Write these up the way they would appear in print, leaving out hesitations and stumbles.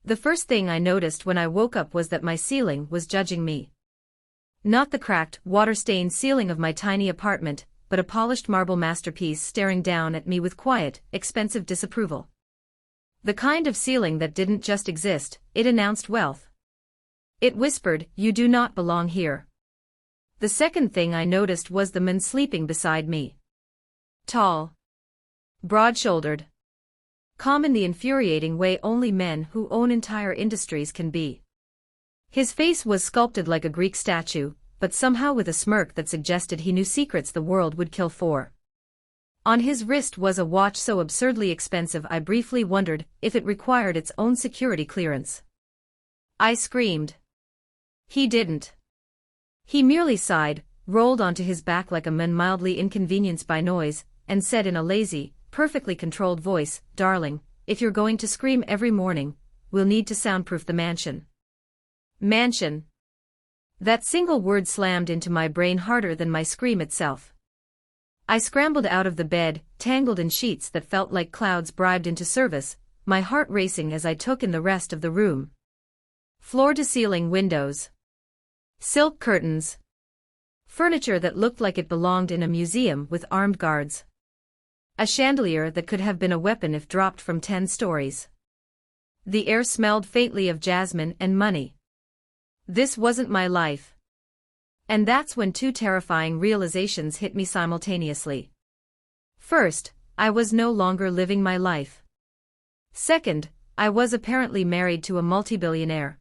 The first thing I noticed when I woke up was that my ceiling was judging me. Not the cracked, water-stained ceiling of my tiny apartment, but a polished marble masterpiece staring down at me with quiet, expensive disapproval. The kind of ceiling that didn't just exist, it announced wealth. It whispered, "You do not belong here." The second thing I noticed was the man sleeping beside me. Tall. Broad-shouldered. Calm in the infuriating way only men who own entire industries can be. His face was sculpted like a Greek statue, but somehow with a smirk that suggested he knew secrets the world would kill for. On his wrist was a watch so absurdly expensive I briefly wondered if it required its own security clearance. I screamed. He didn't. He merely sighed, rolled onto his back like a man mildly inconvenienced by noise, and said in a lazy, perfectly controlled voice, "Darling, if you're going to scream every morning, we'll need to soundproof the mansion." Mansion. That single word slammed into my brain harder than my scream itself. I scrambled out of the bed, tangled in sheets that felt like clouds bribed into service, my heart racing as I took in the rest of the room. Floor-to-ceiling windows. Silk curtains. Furniture that looked like it belonged in a museum with armed guards. A chandelier that could have been a weapon if dropped from 10 stories. The air smelled faintly of jasmine and money. This wasn't my life. And that's when two terrifying realizations hit me simultaneously. First, I was no longer living my life. Second, I was apparently married to a multi-billionaire.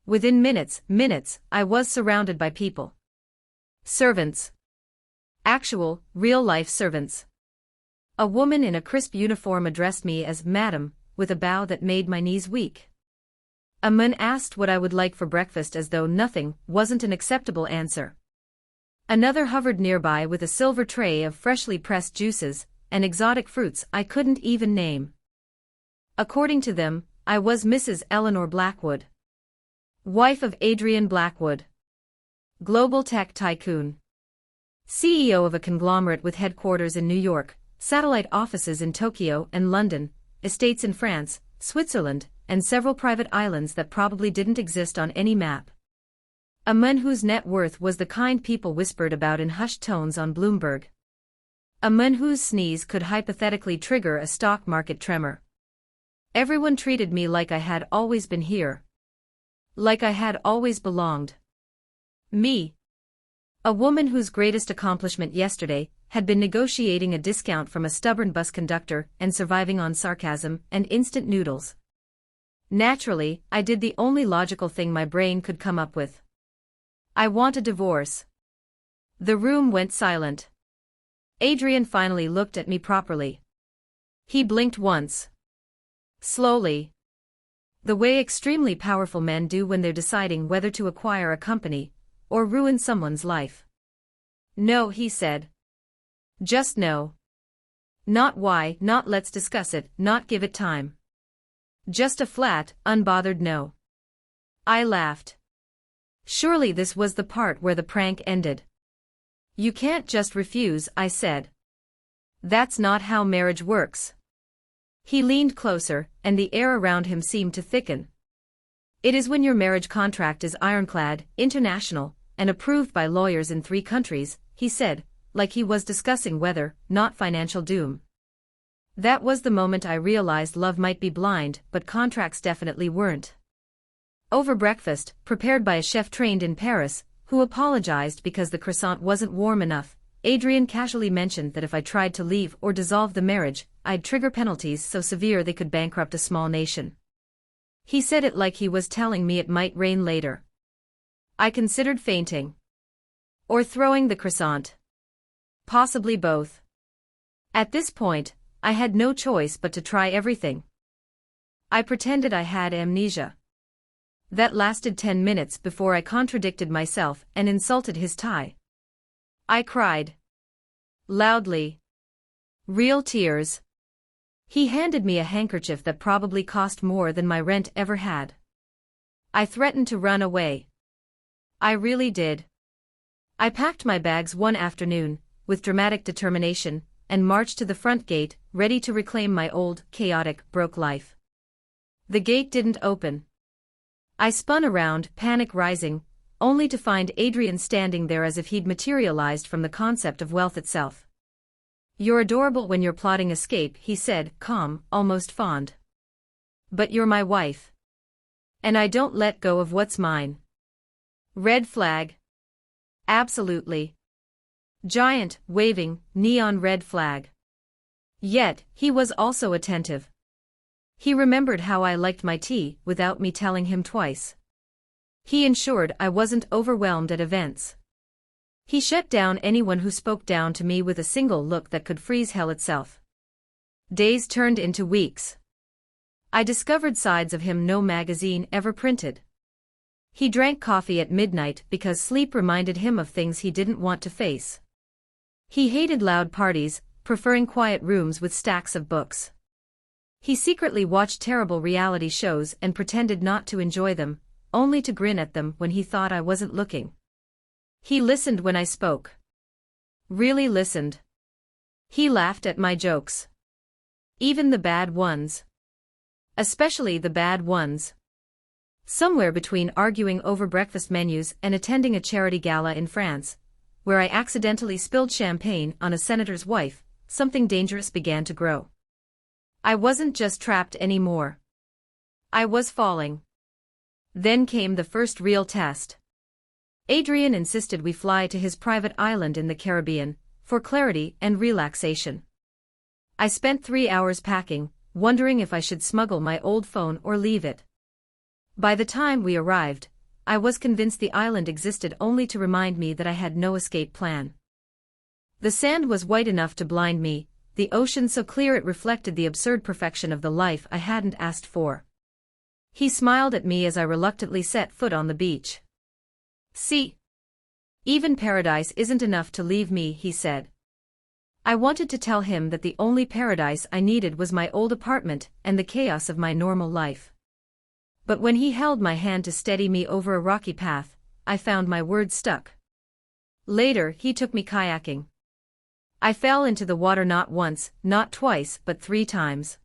Within minutes, I was surrounded by people. Servants. Actual, real-life servants. A woman in a crisp uniform addressed me as "Madam," with a bow that made my knees weak. A man asked what I would like for breakfast as though nothing wasn't an acceptable answer. Another hovered nearby with a silver tray of freshly pressed juices and exotic fruits I couldn't even name. According to them, I was Mrs. Eleanor Blackwood. Wife of Adrian Blackwood. Global tech tycoon. CEO of a conglomerate with headquarters in New York, satellite offices in Tokyo and London, estates in France, Switzerland, and several private islands that probably didn't exist on any map. A man whose net worth was the kind people whispered about in hushed tones on Bloomberg. A man whose sneeze could hypothetically trigger a stock market tremor. Everyone treated me like I had always been here. Like I had always belonged. Me. A woman whose greatest accomplishment yesterday had been negotiating a discount from a stubborn bus conductor and surviving on sarcasm and instant noodles. Naturally, I did the only logical thing my brain could come up with. I want a divorce. The room went silent. Adrian finally looked at me properly. He blinked once. Slowly. The way extremely powerful men do when they're deciding whether to acquire a company or ruin someone's life. "No," he said. Just no. Not why, not let's discuss it, not give it time. Just a flat, unbothered no. I laughed. Surely this was the part where the prank ended. "You can't just refuse," I said. "That's not how marriage works." He leaned closer, and the air around him seemed to thicken. "It is when your marriage contract is iron-clad, international, and approved by lawyers in 3 countries, he said, like he was discussing weather, not financial doom. That was the moment I realized love might be blind, but contracts definitely weren't. Over breakfast, prepared by a chef trained in Paris, who apologized because the croissant wasn't warm enough, Adrian casually mentioned that if I tried to leave or dissolve the marriage, I'd trigger penalties so severe they could bankrupt a small nation. He said it like he was telling me it might rain later. I considered fainting. Or throwing the croissant. Possibly both. At this point, I had no choice but to try everything. I pretended I had amnesia. That lasted 10 minutes before I contradicted myself and insulted his tie. I cried. Loudly. Real tears. He handed me a handkerchief that probably cost more than my rent ever had. I threatened to run away. I really did. I packed my bags one afternoon, with dramatic determination, and marched to the front gate, ready to reclaim my old, chaotic, broke life. The gate didn't open. I spun around, panic rising, only to find Adrian standing there as if he'd materialized from the concept of wealth itself. "You're adorable when you're plotting escape," he said, calm, almost fond. "But you're my wife. And I don't let go of what's mine." Red flag. Absolutely. Giant, waving, neon red flag. Yet, he was also attentive. He remembered how I liked my tea without me telling him twice. He ensured I wasn't overwhelmed at events. He shut down anyone who spoke down to me with a single look that could freeze hell itself. Days turned into weeks. I discovered sides of him no magazine ever printed. He drank coffee at midnight because sleep reminded him of things he didn't want to face. He hated loud parties, preferring quiet rooms with stacks of books. He secretly watched terrible reality shows and pretended not to enjoy them, only to grin at them when he thought I wasn't looking. He listened when I spoke. Really listened. He laughed at my jokes. Even the bad ones. Especially the bad ones. Somewhere between arguing over breakfast menus and attending a charity gala in France, where I accidentally spilled champagne on a senator's wife, something dangerous began to grow. I wasn't just trapped anymore. I was falling. Then came the first real test. Adrian insisted we fly to his private island in the Caribbean, for clarity and relaxation. I spent 3 hours packing, wondering if I should smuggle my old phone or leave it. By the time we arrived, I was convinced the island existed only to remind me that I had no escape plan. The sand was white enough to blind me, the ocean so clear it reflected the absurd perfection of the life I hadn't asked for. He smiled at me as I reluctantly set foot on the beach. "See? Even paradise isn't enough to leave me," he said. I wanted to tell him that the only paradise I needed was my old apartment and the chaos of my normal life. But when he held my hand to steady me over a rocky path, I found my words stuck. Later, he took me kayaking. I fell into the water not once, not twice, but 3 times.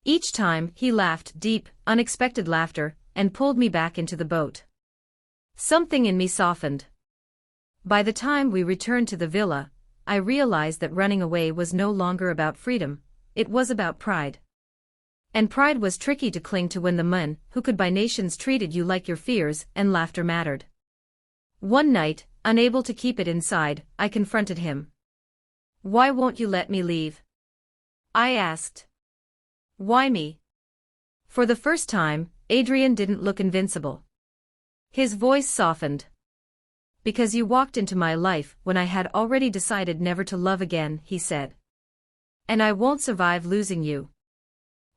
Each time, he laughed deep, unexpected laughter, and pulled me back into the boat. Something in me softened. By the time we returned to the villa, I realized that running away was no longer about freedom, it was about pride. And pride was tricky to cling to when the men who could buy nations treated you like your fears and laughter mattered. One night, unable to keep it inside, I confronted him. "Why won't you let me leave?" I asked. "Why me?" For the first time, Adrian didn't look invincible. His voice softened. "Because you walked into my life when I had already decided never to love again," he said. "And I won't survive losing you."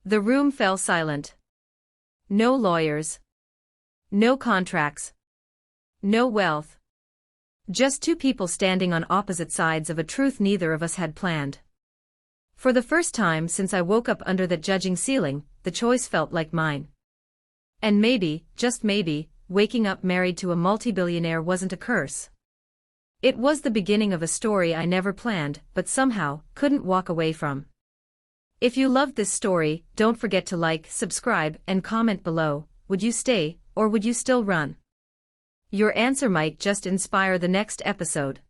The room fell silent. No lawyers. No contracts. No wealth. Just 2 people standing on opposite sides of a truth neither of us had planned. For the first time since I woke up under that judging ceiling, the choice felt like mine. And maybe, just maybe, waking up married to a multi-billionaire wasn't a curse. It was the beginning of a story I never planned, but somehow, couldn't walk away from. If you loved this story, don't forget to like, subscribe, and comment below. Would you stay, or would you still run? Your answer might just inspire the next episode.